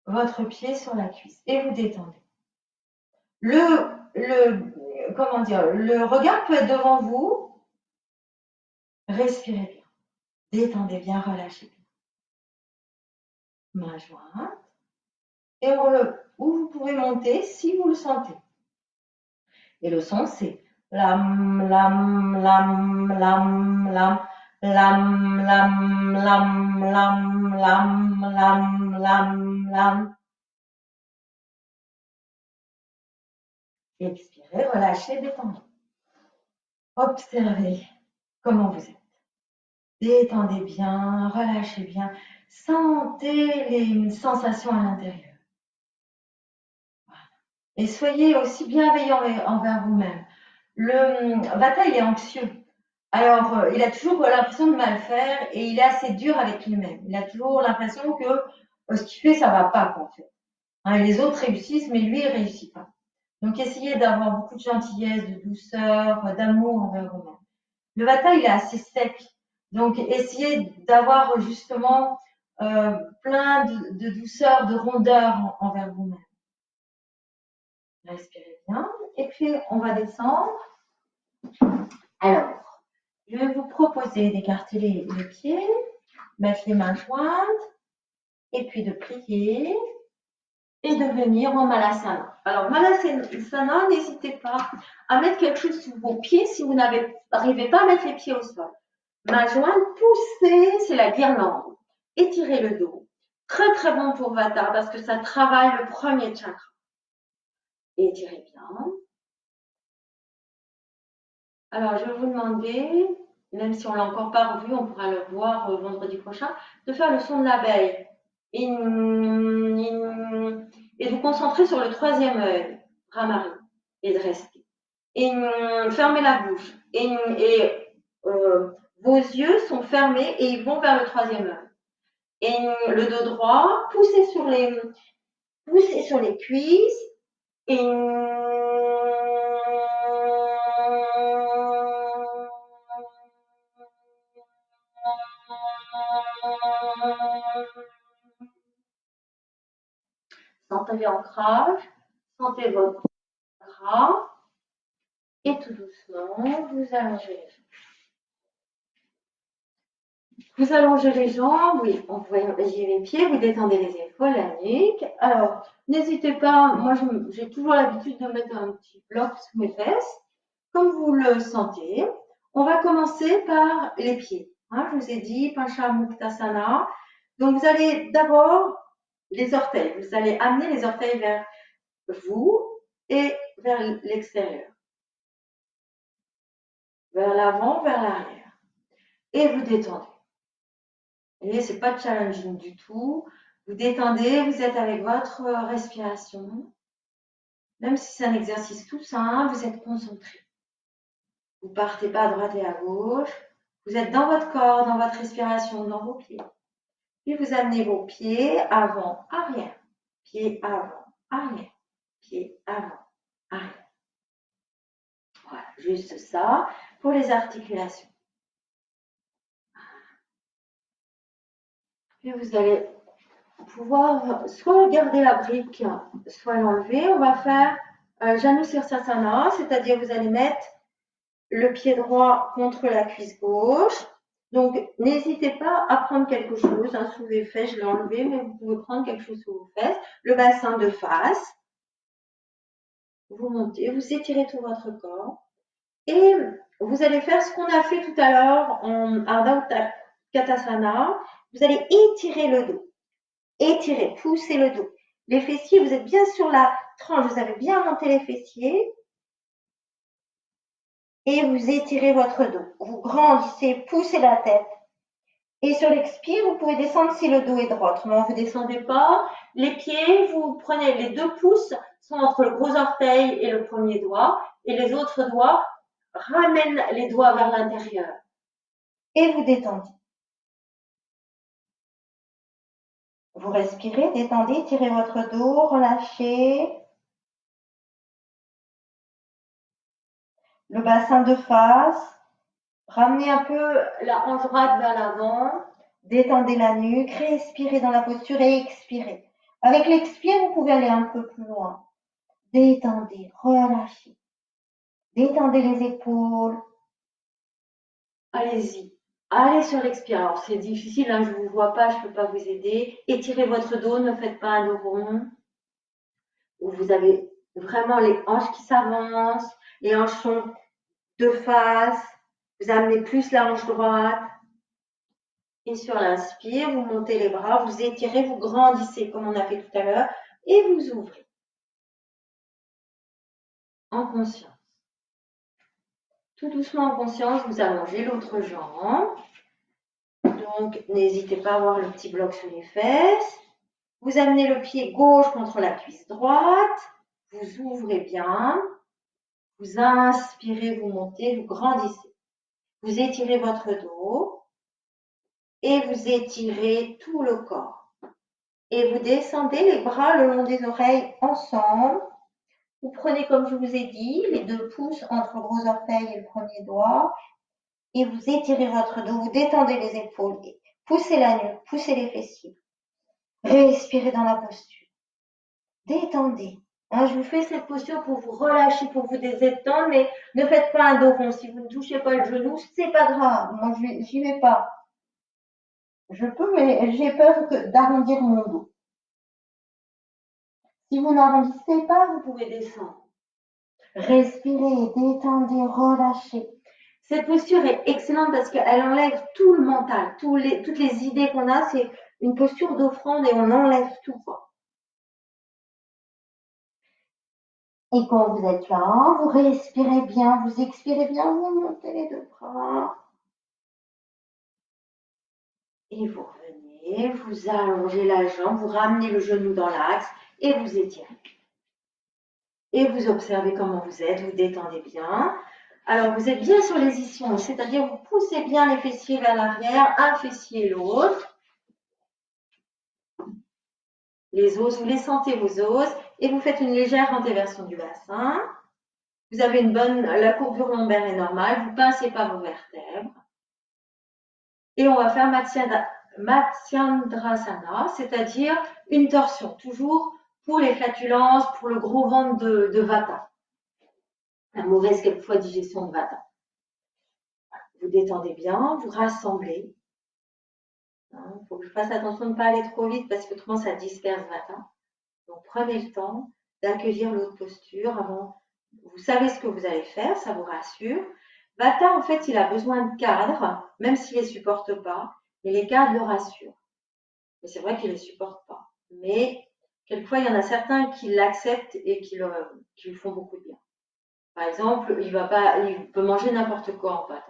votre pied sur la cuisse et vous détendez. Comment dire, le regard peut être devant vous. Respirez bien. Détendez bien, relâchez bien. Main jointe. Et où vous pouvez monter si vous le sentez. Et le son, c'est lam, lam, lam, lam, lam, lam, lam, lam, lam, lam, lam, lam, lam. Expirez, relâchez, détendez. Observez comment vous êtes. Détendez bien, relâchez bien. Sentez les sensations à l'intérieur. Voilà. Et soyez aussi bienveillant envers vous-même. Le Vata, il est anxieux. Alors, il a toujours l'impression de mal faire et il est assez dur avec lui-même. Il a toujours l'impression que ce qu'il fait, ça va pas, en fait. Hein, les autres réussissent, mais lui, il réussit pas. Donc, essayez d'avoir beaucoup de gentillesse, de douceur, d'amour envers vous-même. Le Vata, il est assez sec. Donc, essayez d'avoir justement plein de douceur, de rondeur envers vous-même. Respirez bien. Et puis, on va descendre. Alors, je vais vous proposer d'écarter les pieds, mettre les mains jointes, et puis de prier et de venir au Malasana. Alors, Malasana, n'hésitez pas à mettre quelque chose sous vos pieds si vous n'arrivez pas à mettre les pieds au sol. Main jointe, poussez, c'est la guirlande. Étirez le dos. Très très bon pour Vata parce que ça travaille le premier chakra. Étirez bien. Alors, je vais vous demander, même si on ne l'a encore pas revu, on pourra le voir vendredi prochain, de faire le son de l'abeille. In, in, et de vous concentrer sur le troisième œil, Ramari, et de rester. Fermez la bouche. Vos yeux sont fermés et ils vont vers le troisième œil. Le dos droit, poussez sur les cuisses. Sentez l'ancrage, sentez votre bras et tout doucement, vous allongez les jambes. Vous allongez les jambes, oui, vous voyez les pieds, vous détendez les épaules, la nuque. Alors, n'hésitez pas, moi j'ai toujours l'habitude de mettre un petit bloc sous mes fesses, comme vous le sentez. On va commencer par les pieds. Hein, je vous ai dit, Panchamuktasana. Donc, vous allez d'abord les orteils. Vous allez amener les orteils vers vous et vers l'extérieur. Vers l'avant, vers l'arrière. Et vous détendez. Et c'est pas challenging du tout. Vous détendez, vous êtes avec votre respiration. Même si c'est un exercice tout simple, vous êtes concentré. Vous partez pas à droite et à gauche. Vous êtes dans votre corps, dans votre respiration, dans vos pieds. Puis vous amenez vos pieds avant, arrière. Pieds avant, arrière. Pieds avant, arrière. Voilà, juste ça pour les articulations. Puis vous allez pouvoir soit garder la brique, soit l'enlever. On va faire Janu Sirsasana, c'est-à-dire vous allez mettre le pied droit contre la cuisse gauche. Donc, n'hésitez pas à prendre quelque chose sous les fesses. Je l'ai enlevé, mais vous pouvez prendre quelque chose sous vos fesses. Le bassin de face. Vous montez, vous étirez tout votre corps. Et vous allez faire ce qu'on a fait tout à l'heure en Ardha Utkatasana. Vous allez étirer le dos. Étirez, poussez le dos. Les fessiers, vous êtes bien sur la tranche, vous avez bien monté les fessiers. Et vous étirez votre dos. Vous grandissez, poussez la tête. Et sur l'expire, vous pouvez descendre si le dos est droit. Autrement, vous ne descendez pas. Les pieds, vous prenez les 2 pouces, sont entre le gros orteil et le premier doigt. Et les autres doigts ramènent les doigts vers l'intérieur. Et vous détendez. Vous respirez, détendez, tirez votre dos, relâchez. Le bassin de face. Ramenez un peu la hanche droite vers l'avant. Détendez la nuque, respirez dans la posture et expirez. Avec l'expire, vous pouvez aller un peu plus loin. Détendez, relâchez. Détendez les épaules. Allez-y. Allez sur l'expire. Alors, c'est difficile, hein, je ne vous vois pas, je ne peux pas vous aider. Étirez votre dos, ne faites pas un dos rond. Vous avez vraiment les hanches qui s'avancent. Les hanches sont de face. Vous amenez plus la hanche droite. Et sur l'inspire, vous montez les bras, vous étirez, vous grandissez comme on a fait tout à l'heure et vous ouvrez. En conscience. Tout doucement en conscience, vous allongez l'autre jambe. Donc, n'hésitez pas à avoir le petit bloc sous les fesses. Vous amenez le pied gauche contre la cuisse droite. Vous ouvrez bien. Vous inspirez, vous montez, vous grandissez. Vous étirez votre dos et vous étirez tout le corps. Et vous descendez les bras le long des oreilles ensemble. Vous prenez, comme je vous ai dit, les 2 pouces entre le gros orteil et le premier doigt et vous étirez votre dos, vous détendez les épaules, poussez la nuque, poussez les fessiers. Respirez dans la posture. Détendez. Je vous fais cette posture pour vous relâcher, pour vous détendre, mais ne faites pas un dos rond. Si vous ne touchez pas le genou, c'est pas grave. Moi, j'y vais pas. Je peux, mais j'ai peur d'arrondir mon dos. Si vous n'arrondissez pas, vous pouvez descendre. Respirez, détendez, relâchez. Cette posture est excellente parce qu'elle enlève tout le mental, toutes les idées qu'on a. C'est une posture d'offrande et on enlève tout. Et quand vous êtes là, vous respirez bien, vous expirez bien, vous montez les 2 bras. Et vous revenez, vous allongez la jambe, vous ramenez le genou dans l'axe et vous étirez. Et vous observez comment vous êtes, vous détendez bien. Alors, vous êtes bien sur les ischions, c'est-à-dire vous poussez bien les fessiers vers l'arrière, un fessier et l'autre. Les os, vous les sentez vos os et vous faites une légère antéversion du bassin. Vous avez la courbure lombaire est normale, vous ne pincez pas vos vertèbres. Et on va faire Matsyendrasana, c'est-à-dire une torsion, toujours pour les flatulences, pour le gros ventre de Vata. La mauvaise quelquefois digestion de Vata. Vous détendez bien, vous rassemblez. Il faut que je fasse attention de ne pas aller trop vite parce que autrement ça disperse Vata. Donc prenez le temps d'accueillir l'autre posture avant. Vous savez ce que vous allez faire, ça vous rassure. Vata, en fait, il a besoin de cadres, même s'il ne les supporte pas, mais les cadres le rassurent. Mais c'est vrai qu'il ne les supporte pas. Mais quelquefois, il y en a certains qui l'acceptent et qui lui font beaucoup de bien. Par exemple, il peut manger n'importe quoi en pâte.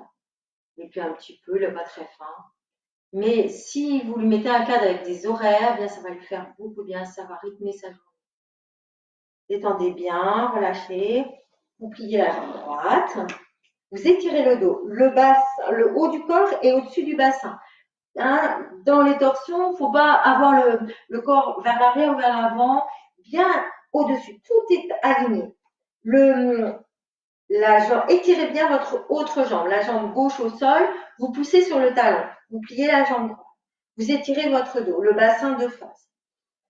Et puis un petit peu, il n'est pas très fin. Mais si vous lui mettez un cadre avec des horaires, bien ça va lui faire beaucoup de bien, ça va rythmer sa journée. Détendez bien, relâchez. Vous pliez la jambe droite. Vous étirez le dos. Le haut du corps est au-dessus du bassin. Dans les torsions, il ne faut pas avoir le corps vers l'arrière ou vers l'avant, bien au-dessus. Tout est aligné. Étirez bien votre autre jambe, la jambe gauche au sol, vous poussez sur le talon, vous pliez la jambe droite. Vous étirez votre dos, le bassin de face.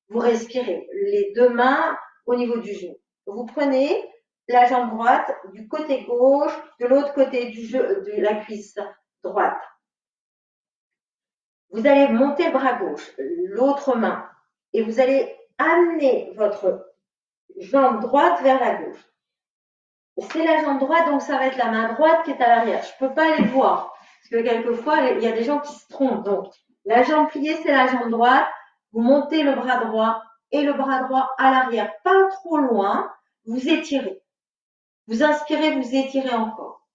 Vous respirez, les 2 mains au niveau du genou. Vous prenez la jambe droite du côté gauche, de l'autre côté de la cuisse droite. Vous allez monter le bras gauche, l'autre main, et vous allez amener votre jambe droite vers la gauche. C'est la jambe droite, donc ça va être la main droite qui est à l'arrière. Je ne peux pas les voir, parce que quelquefois, il y a des gens qui se trompent. Donc, la jambe pliée, c'est la jambe droite. Vous montez le bras droit et le bras droit à l'arrière, pas trop loin. Vous étirez. Vous inspirez, vous étirez encore.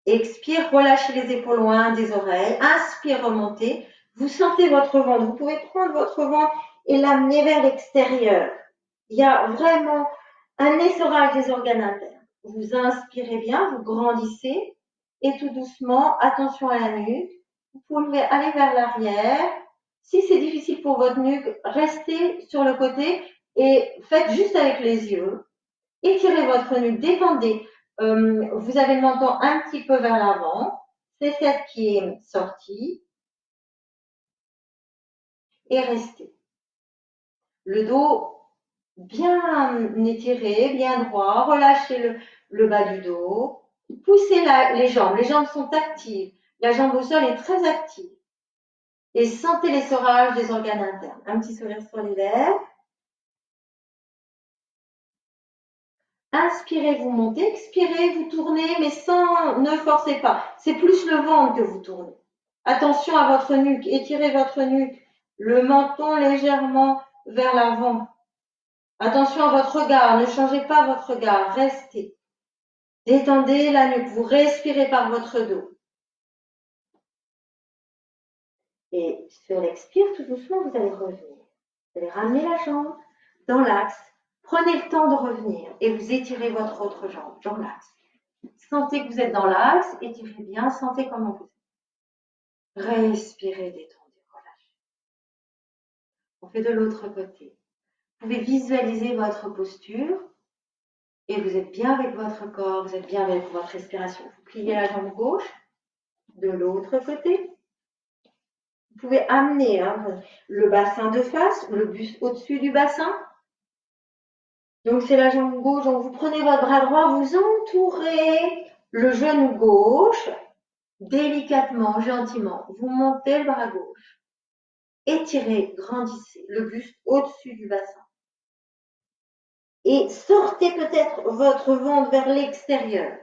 Expire, relâchez les épaules loin des oreilles. Inspire, remontez. Vous sentez votre ventre. Vous pouvez prendre votre ventre et l'amener vers l'extérieur. Il y a vraiment un essorage des organes internes. Vous inspirez bien, vous grandissez et tout doucement, attention à la nuque. Vous pouvez aller vers l'arrière. Si c'est difficile pour votre nuque, restez sur le côté et faites juste avec les yeux. Étirez votre nuque, détendez. Vous avez le menton un petit peu vers l'avant. C'est celle qui est sortie. Et restez. Le dos bien étiré, bien droit. Relâchez le bas du dos. Poussez les jambes. Les jambes sont actives. La jambe au sol est très active. Et sentez l'essorage des organes internes. Un petit sourire sur les lèvres. Inspirez, vous montez. Expirez, vous tournez, mais ne forcez pas. C'est plus le ventre que vous tournez. Attention à votre nuque. Étirez votre nuque. Le menton légèrement vers l'avant. Attention à votre regard. Ne changez pas votre regard. Restez. Détendez la nuque. Vous respirez par votre dos. Et sur l'expire, tout doucement, vous allez revenir. Vous allez ramener la jambe dans l'axe. Prenez le temps de revenir et vous étirez votre autre jambe dans l'axe. Sentez que vous êtes dans l'axe, étirez bien, sentez comment vous êtes. Respirez, détendez, relâchez. On fait de l'autre côté. Vous pouvez visualiser votre posture et vous êtes bien avec votre corps, vous êtes bien avec votre respiration. Vous pliez la jambe gauche de l'autre côté. Vous pouvez amener le bassin de face, le buste au-dessus du bassin. Donc c'est la jambe gauche, donc vous prenez votre bras droit, vous entourez le genou gauche, délicatement, gentiment. Vous montez le bras gauche. Étirez, grandissez le buste au-dessus du bassin. Et sortez peut-être votre ventre vers l'extérieur.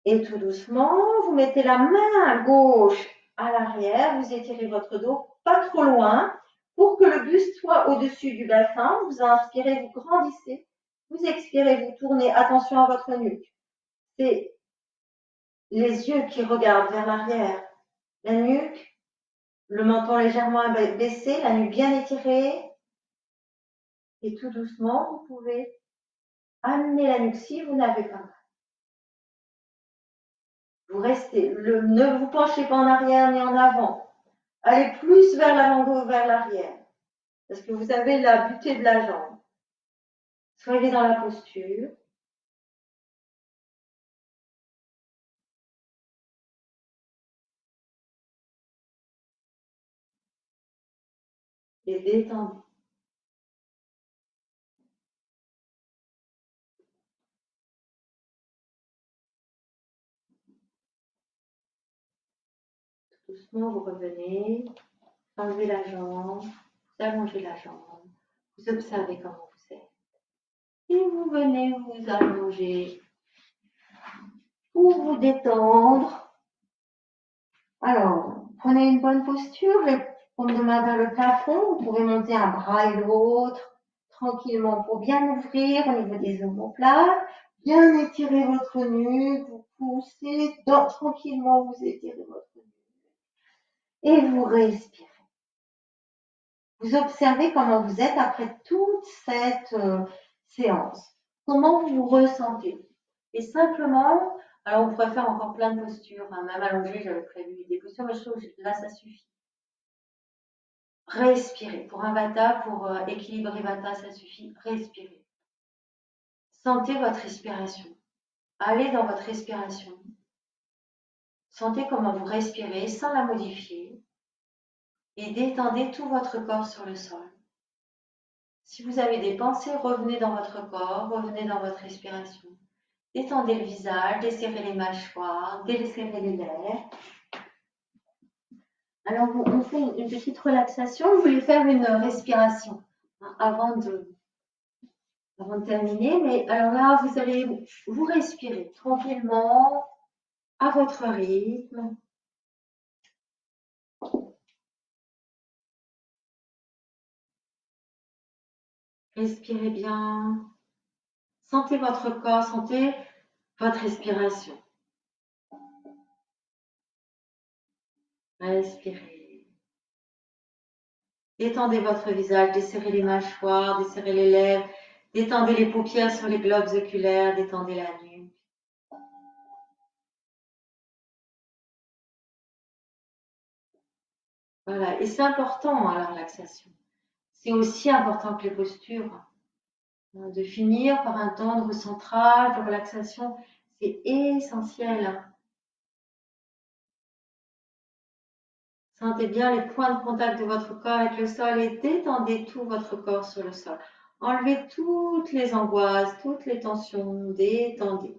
Et tout doucement, vous mettez la main gauche à l'arrière, vous étirez votre dos pas trop loin pour que le buste soit au-dessus du bassin. Vous inspirez, vous grandissez. Vous expirez, vous tournez. Attention à votre nuque. C'est les yeux qui regardent vers l'arrière. La nuque, le menton légèrement baissé, la nuque bien étirée. Et tout doucement, vous pouvez amener la nuque si vous n'avez pas mal. Vous restez, ne vous penchez pas en arrière ni en avant. Allez plus vers l'avant que vers l'arrière. Parce que vous avez la butée de la jambe. Soyez dans la posture. Et détendez. Doucement, vous revenez. Enlevez la jambe. Vous allongez la jambe. Vous observez comment vous êtes. Et vous venez vous allonger pour vous détendre. Alors, prenez une bonne posture, les paumes de main vers le plafond. Vous pouvez monter un bras et l'autre tranquillement pour bien ouvrir au niveau des omoplates. Bien étirer votre nuque, vous poussez, tranquillement vous étirez votre nuque. Et vous respirez. Vous observez comment vous êtes après toute cette séance. Comment vous vous ressentez. Et simplement, alors on pourrait faire encore plein de postures, même allongé, j'avais prévu des postures, mais je trouve que là ça suffit. Respirez. Pour un vata, pour équilibrer vata, ça suffit. Respirez. Sentez votre respiration. Allez dans votre respiration. Sentez comment vous respirez sans la modifier. Et détendez tout votre corps sur le sol. Si vous avez des pensées, revenez dans votre corps, revenez dans votre respiration. Détendez le visage, desserrez les mâchoires, desserrez les lèvres. Alors, on fait une petite relaxation. Vous voulez faire une respiration avant de terminer. Mais alors là, vous allez vous respirer tranquillement, à votre rythme. Respirez bien. Sentez votre corps, sentez votre respiration. Respirez. Détendez votre visage, desserrez les mâchoires, desserrez les lèvres, détendez les paupières sur les globes oculaires, détendez la nuque. Voilà, et c'est important la relaxation. C'est aussi important que les postures. De finir par un temps de recentrage, de relaxation, c'est essentiel. Sentez bien les points de contact de votre corps avec le sol et détendez tout votre corps sur le sol. Enlevez toutes les angoisses, toutes les tensions, détendez.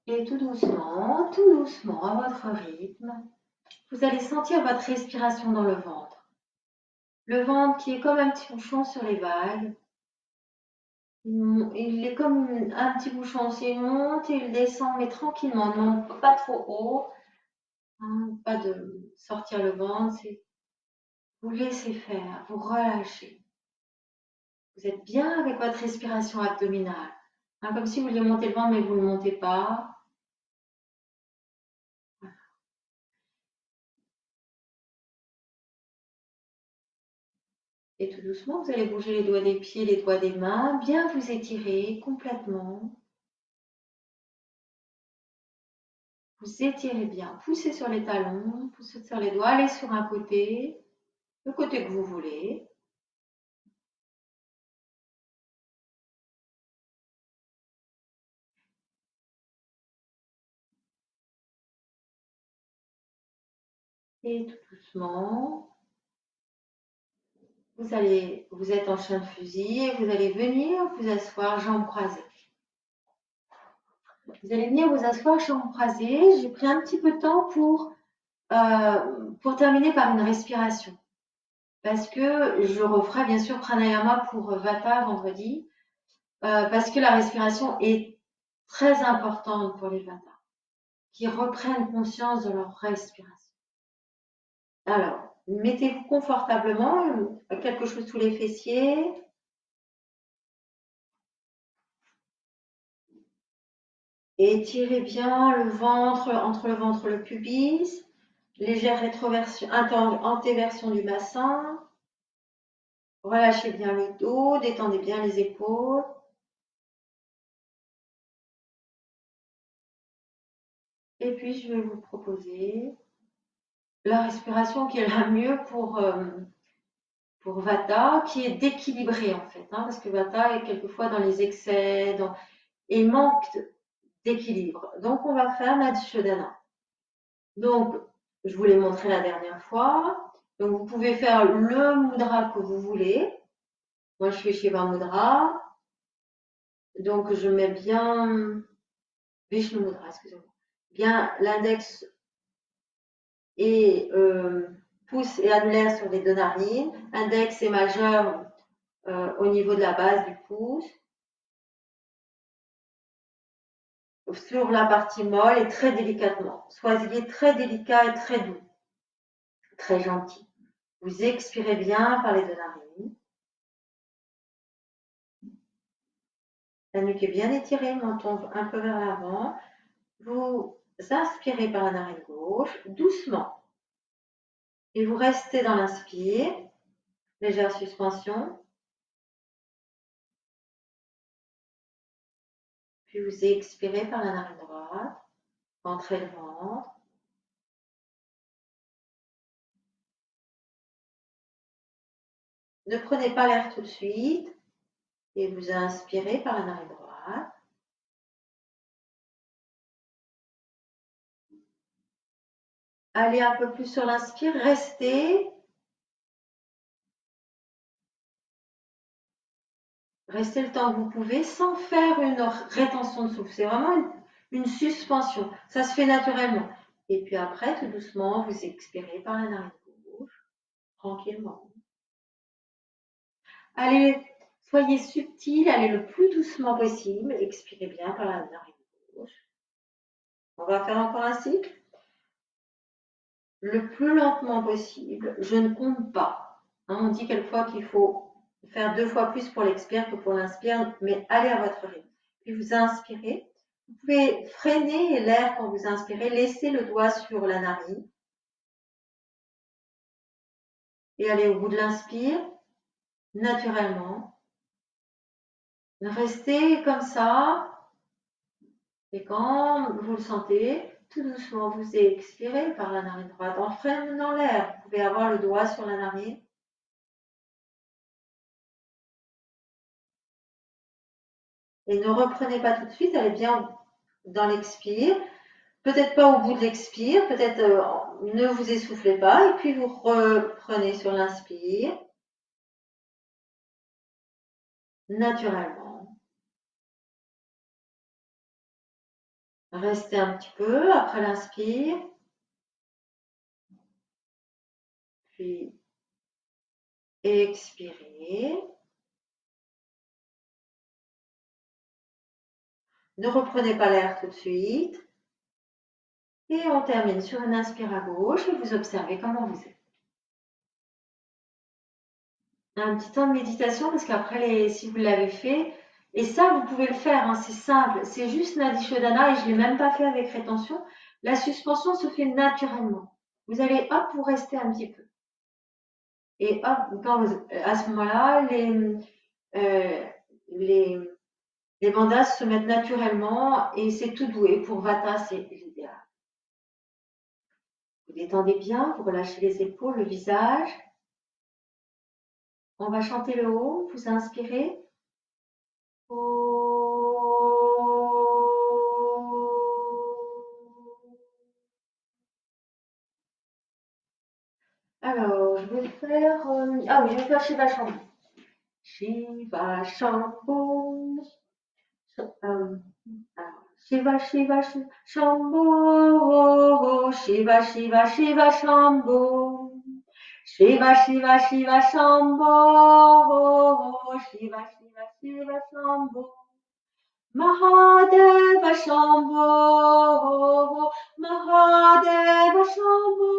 Et tout doucement, à votre rythme, vous allez sentir votre respiration dans le ventre. Le ventre qui est comme un petit bouchon sur les vagues. Il est comme un petit bouchon, il monte et il descend, mais tranquillement, non pas trop haut, pas de sortir le ventre, c'est vous laissez faire, vous relâchez. Vous êtes bien avec votre respiration abdominale, comme si vous vouliez monter le ventre, mais vous ne le montez pas. Et tout doucement, vous allez bouger les doigts des pieds, les doigts des mains, bien vous étirer complètement. Vous étirez bien, poussez sur les talons, poussez sur les doigts, allez sur un côté, le côté que vous voulez. Et tout doucement, vous êtes en chien de fusil et vous allez venir vous asseoir jambes croisées. Vous allez venir vous asseoir jambes croisées. J'ai pris un petit peu de temps pour terminer par une respiration. Parce que je referai bien sûr pranayama pour Vata vendredi. Parce que la respiration est très importante pour les Vata, qui reprennent conscience de leur respiration. Alors, mettez-vous confortablement, quelque chose sous les fessiers. Et étirez bien le ventre, entre le ventre et le pubis. Légère rétroversion, antéversion du bassin. Relâchez bien le dos, détendez bien les épaules. Et puis, je vais vous proposer la respiration qui est la mieux pour Vata, qui est d'équilibrer en fait, hein, parce que Vata est quelquefois dans les excès et manque d'équilibre. Donc, on va faire Madhushodhana. Donc, je vous l'ai montré la dernière fois. Donc, vous pouvez faire le mudra que vous voulez. Moi, je fais Shiva Mudra. Donc, je mets bien Vishnu Mudra, excusez-moi. Bien l'index et pouce et annulaire sur les deux narines. Index et majeur au niveau de la base du pouce. Sur la partie molle et très délicatement. Soyez très délicat et très doux. Très gentil. Vous expirez bien par les deux narines. La nuque est bien étirée, menton un peu vers l'avant. Vous inspirez par la narine gauche, doucement. Et vous restez dans l'inspire, légère suspension. Puis vous expirez par la narine droite, rentrez le ventre. Ne prenez pas l'air tout de suite. Et vous inspirez par la narine droite. Allez un peu plus sur l'inspire, restez. Restez le temps que vous pouvez sans faire une rétention de souffle. C'est vraiment une suspension. Ça se fait naturellement. Et puis après, tout doucement, vous expirez par la narine gauche, tranquillement. Allez, soyez subtil, allez le plus doucement possible. Expirez bien par la narine gauche. On va faire encore un cycle. Le plus lentement possible. Je ne compte pas. Hein, on dit quelquefois qu'il faut faire 2 fois plus pour l'expire que pour l'inspire, mais allez à votre rythme. Puis vous inspirez. Vous pouvez freiner l'air quand vous inspirez, laissez le doigt sur la narine et aller au bout de l'inspire, naturellement. Restez comme ça et quand vous le sentez, tout doucement, vous expirez par la narine droite en freinant l'air. Vous pouvez avoir le doigt sur la narine. Et ne reprenez pas tout de suite, allez bien dans l'expire. Peut-être pas au bout de l'expire, peut-être ne vous essoufflez pas, et puis vous reprenez sur l'inspire, naturellement. Restez un petit peu après l'inspire, puis expirez. Ne reprenez pas l'air tout de suite. Et on termine sur une inspire à gauche et vous observez comment vous êtes. Un petit temps de méditation parce qu'après, si vous l'avez fait, et ça, vous pouvez le faire, hein, c'est simple, c'est juste Nadi Shodhana et je ne l'ai même pas fait avec rétention. La suspension se fait naturellement. Vous allez, hop, vous restez un petit peu. Et hop, à ce moment-là, euh, les, les bandages se mettent naturellement et c'est tout doux. Et pour Vata, c'est l'idéal. Vous détendez bien, vous relâchez les épaules, le visage. On va chanter le haut. Vous inspirez. Alors, je vais faire. Ah oui, je vais faire Shiva Shambhu. Shiva Shambhu. Euh, Shiva Shiva Shambhu. Shiva Shiva Shiva Shambhu. Shiva Shiva Shiva Shambhu. Shiva Shiva Shiva Shambhu. Mahadeva Shambhu. Mahadeva Shambhu.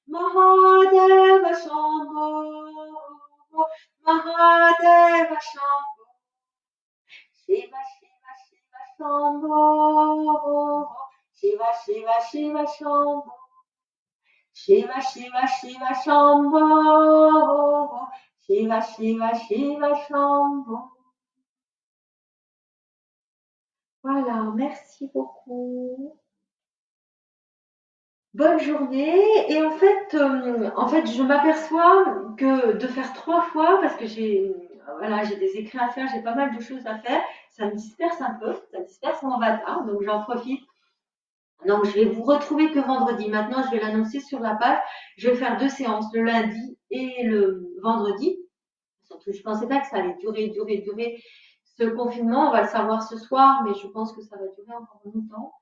Mahadeva Shambhu. Mahadeva Shambhu. Shiva Shiva Shiva Shambhu. Shiva Shiva Shiva Shambhu. Shiva Shiva Shiva Shambhu. Shiva Shiva Shiva Shambhu. Voilà, merci beaucoup. Bonne journée. Et en fait, je m'aperçois que de faire 3 fois, parce que voilà, j'ai des écrits à faire, j'ai pas mal de choses à faire, ça me disperse un peu, ça disperse mon bâtard, donc j'en profite. Donc, je vais vous retrouver que vendredi. Maintenant, je vais l'annoncer sur la page. Je vais faire 2 séances, le lundi et le vendredi. Surtout, je pensais pas que ça allait durer. Ce confinement, on va le savoir ce soir, mais je pense que ça va durer encore longtemps.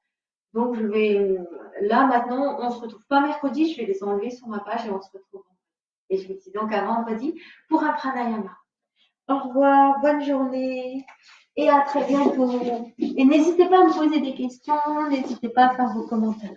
Donc, là, maintenant, on se retrouve pas mercredi, je vais les enlever sur ma page et on se retrouve. Et je vous dis donc à vendredi pour un pranayama. Au revoir, bonne journée et à très bientôt. Et n'hésitez pas à me poser des questions, n'hésitez pas à faire vos commentaires.